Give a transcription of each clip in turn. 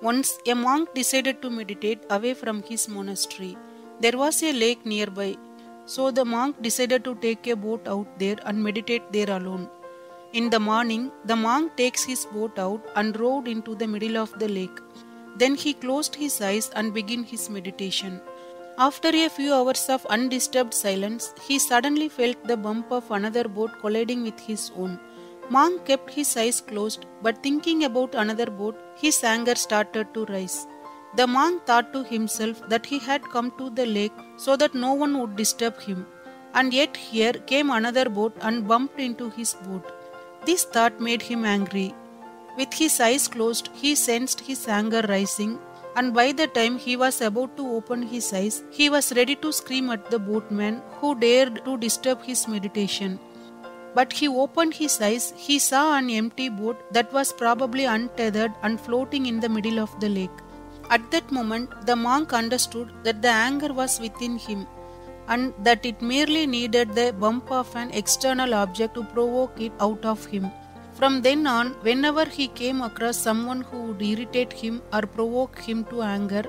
Once a monk decided to meditate away from his monastery. There was a lake nearby, so the monk decided to take a boat out there and meditate there alone. In the morning, the monk takes his boat out and rowed into the middle of the lake. Then he closed his eyes and began his meditation. After a few hours of undisturbed silence, he suddenly felt the bump of another boat colliding with his own. Monk kept his eyes closed, but thinking about another boat, his anger started to rise. The monk thought to himself that he had come to the lake so that no one would disturb him, and yet here came another boat and bumped into his boat. This thought made him angry. With his eyes closed, he sensed his anger rising, and by the time he was about to open his eyes, he was ready to scream at the boatman who dared to disturb his meditation. But he opened his eyes, he saw an empty boat that was probably untethered and floating in the middle of the lake. At that moment, the monk understood that the anger was within him and that it merely needed the bump of an external object to provoke it out of him. From then on, whenever he came across someone who would irritate him or provoke him to anger,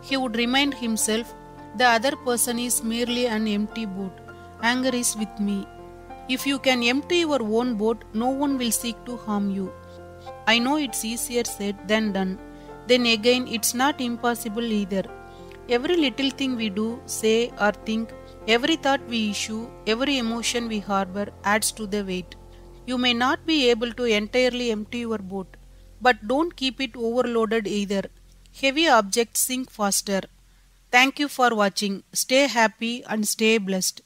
he would remind himself, the other person is merely an empty boat. Anger is with me. If you can empty your own boat, no one will seek to harm you. I know it's easier said than done. Then again, it's not impossible either. Every little thing we do, say or think, every thought we issue, every emotion we harbor adds to the weight. You may not be able to entirely empty your boat, but don't keep it overloaded either. Heavy objects sink faster. Thank you for watching. Stay happy and stay blessed.